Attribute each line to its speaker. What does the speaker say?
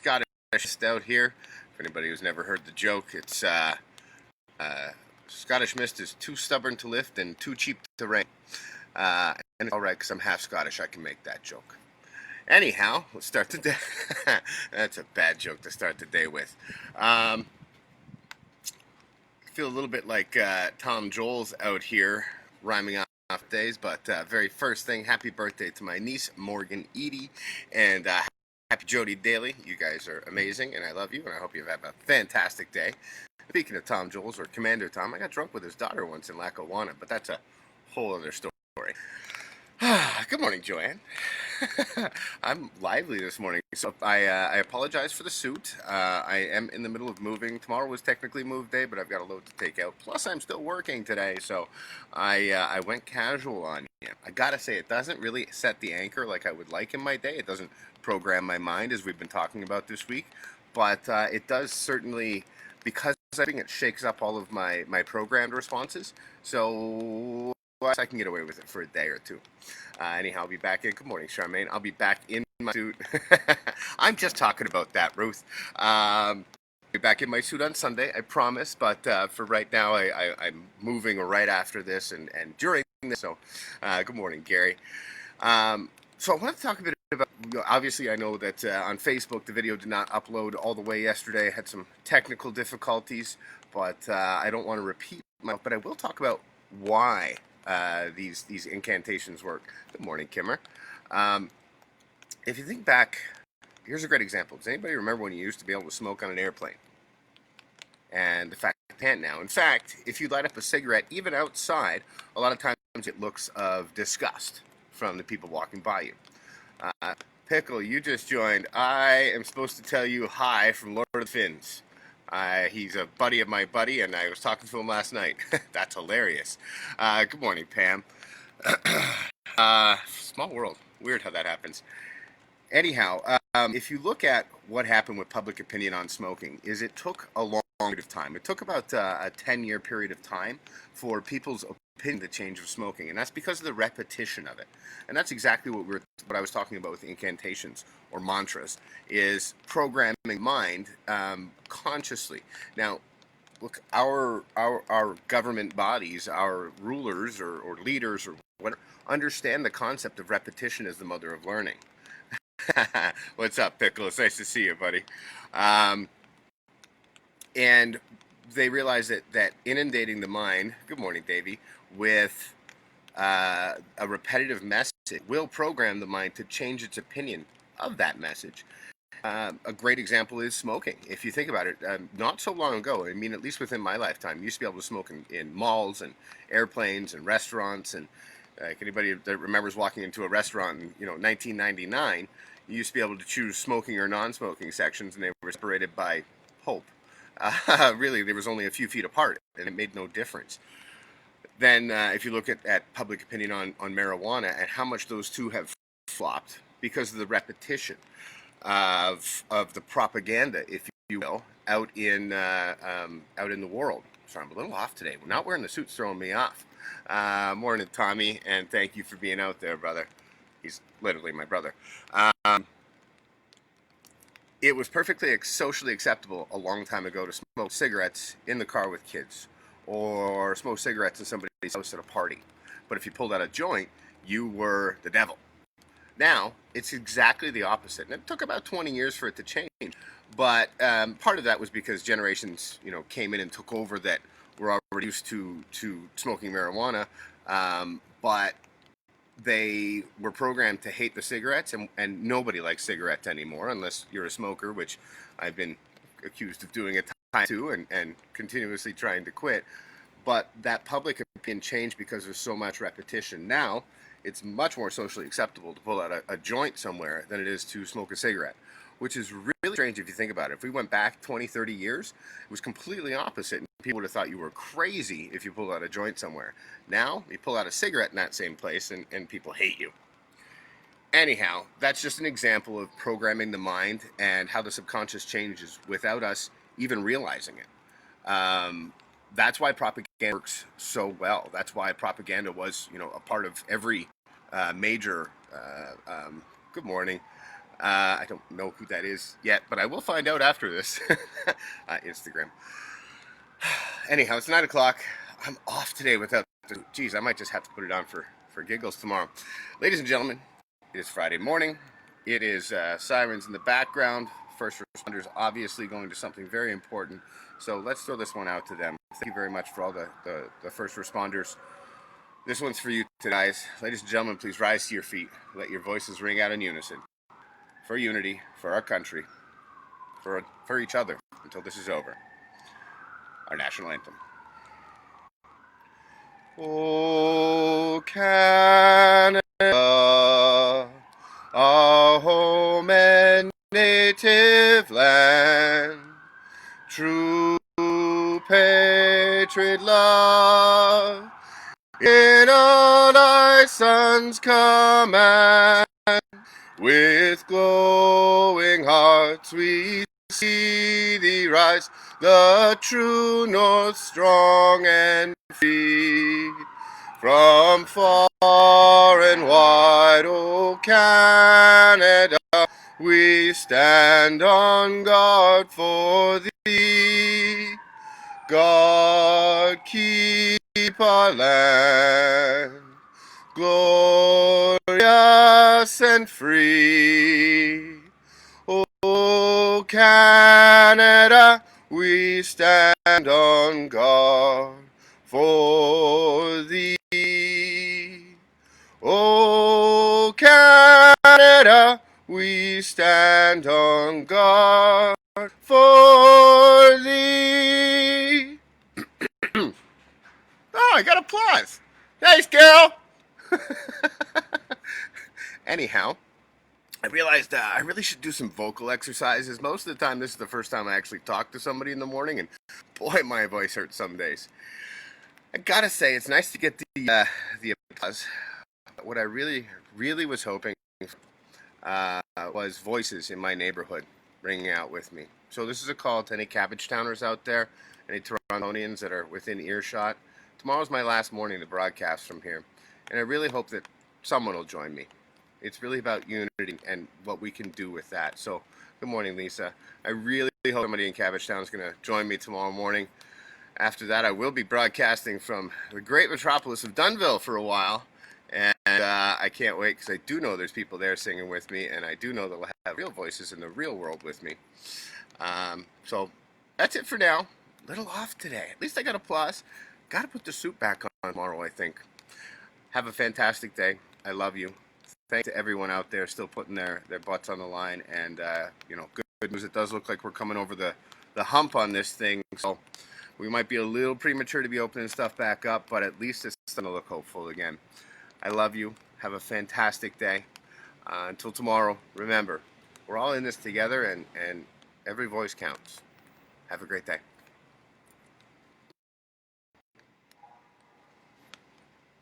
Speaker 1: Scottish out here. For anybody who's never heard the joke, it's Scottish mist is too stubborn to lift and too cheap to rain. And it's all right because I'm half Scottish. I can make that joke. Anyhow, let's start the day. That's a bad joke to start the day with. I feel a little bit like Tom Jones out here rhyming off days, but very first thing, happy birthday to my niece Morgan Edie, and happy Jody Daly. You guys are amazing, and I love you, and I hope you have a fantastic day. Speaking of Tom Jones, or Commander Tom, I got drunk with his daughter once in Lackawanna, but that's a whole other story. Good morning, Joanne. I'm lively this morning, so I apologize for the suit. I am in the middle of moving. Tomorrow was technically move day, but I've got a load to take out. Plus, I'm still working today, so I went casual on you. I gotta say, it doesn't really set the anchor like I would like in my day. It doesn't program my mind, as we've been talking about this week, but it does certainly, because I think it shakes up all of my programmed responses. So I can get away with it for a day or two. Anyhow, I'll be back in. Good morning, Charmaine. I'll be back in my suit. I'm just talking about that, Ruth. I'll be back in my suit on Sunday, I promise. But for right now, I'm moving right after this and during this. So, good morning, Gary. So I want to talk a bit about, obviously I know that on Facebook the video did not upload all the way yesterday. I had some technical difficulties, but I don't want to repeat myself. But I will talk about why these incantations work. Good morning, Kimmer. If you think back, here's a great example. Does anybody remember when you used to be able to smoke on an airplane? And the fact you can't now. In fact, if you light up a cigarette, even outside, a lot of times it looks of disgust from the people walking by you. Pickle, you just joined. I am supposed to tell you hi from Lord of the Fins. He's a buddy of my buddy, and I was talking to him last night. That's hilarious. Good morning, Pam. Small world. Weird how that happens. Anyhow, if you look at what happened with public opinion on smoking, is it took a long period of time. It took about a 10-year period of time for people's opinion to change of smoking, and that's because of the repetition of it. And that's exactly what I was talking about with incantations or mantras, is programming mind consciously. Now, look, our government bodies, our rulers or leaders or whatever, understand the concept of repetition as the mother of learning. What's up, Pickle? It's nice to see you, buddy. And they realize that inundating the mind, good morning, Davey, with a repetitive message will program the mind to change its opinion of that message. A great example is smoking. If you think about it, not so long ago, I mean, at least within my lifetime, you used to be able to smoke in malls and airplanes and restaurants. And anybody that remembers walking into a restaurant in 1999, you used to be able to choose smoking or non-smoking sections, and they were separated by hope. Really, there was only a few feet apart, and it made no difference. Then, if you look at public opinion on marijuana and how much those two have flopped because of the repetition of the propaganda, if you will, out in the world. Sorry, I'm a little off today. Not wearing the suit's throwing me off. Morning, Tommy, and thank you for being out there, brother. He's literally my brother. It was perfectly socially acceptable a long time ago to smoke cigarettes in the car with kids, or smoke cigarettes in somebody's house at a party. But if you pulled out a joint, you were the devil. Now, it's exactly the opposite. And it took about 20 years for it to change. But part of that was because generations, came in and took over that were already used to smoking marijuana. But they were programmed to hate the cigarettes, and nobody likes cigarettes anymore unless you're a smoker, which I've been accused of doing at times too, and continuously trying to quit. But that public opinion changed because there's so much repetition. Now, it's much more socially acceptable to pull out a joint somewhere than it is to smoke a cigarette, which is really strange if you think about it. If we went back 20, 30 years, it was completely opposite. People would have thought you were crazy if you pulled out a joint somewhere. Now, you pull out a cigarette in that same place and people hate you. Anyhow, that's just an example of programming the mind and how the subconscious changes without us even realizing it. That's why propaganda works so well. That's why propaganda was, a part of every major, good morning, I don't know who that is yet, but I will find out after this. Instagram. Anyhow, it's 9 o'clock. I'm off today without. Geez, I might just have to put it on for giggles tomorrow. Ladies and gentlemen, it is Friday morning. It is sirens in the background. First responders obviously going to something very important. So let's throw this one out to them. Thank you very much for all the first responders. This one's for you guys. Ladies and gentlemen, please rise to your feet. Let your voices ring out in unison. For unity, for our country, for each other, until this is over. Our national anthem. Oh, Canada, our home and native land, true patriot love, in all thy sons command, with glowing hearts we see thee rise, the true north strong and free. From far and wide, O Canada, we stand on guard for thee. God keep our land glorious and free. O Canada, we stand on guard for thee. O Canada, we stand on guard for thee. Oh, I got applause. Thanks, Carol. Anyhow, I realized I really should do some vocal exercises. Most of the time, this is the first time I actually talk to somebody in the morning, and boy, my voice hurts some days. I gotta say, it's nice to get the applause. What I really was hoping was voices in my neighborhood ringing out with me. So this is a call to any Cabbage Towners out there, any Torontonians that are within earshot. Tomorrow's my last morning to broadcast from here, and I really hope that someone will join me. It's really about unity and what we can do with that. So, good morning, Lisa. I really hope somebody in Cabbage Town is going to join me tomorrow morning. After that, I will be broadcasting from the great metropolis of Dunnville for a while. And I can't wait because I do know there's people there singing with me, and I do know they'll have real voices in the real world with me. So that's it for now. Little off today. At least I got applause. Got to put the suit back on tomorrow, I think. Have a fantastic day. I love you. Thanks to everyone out there still putting their butts on the line. And, good news. It does look like we're coming over the hump on this thing. So we might be a little premature to be opening stuff back up, but at least it's going to look hopeful again. I love you. Have a fantastic day. Until tomorrow, remember, we're all in this together, and every voice counts. Have a great day.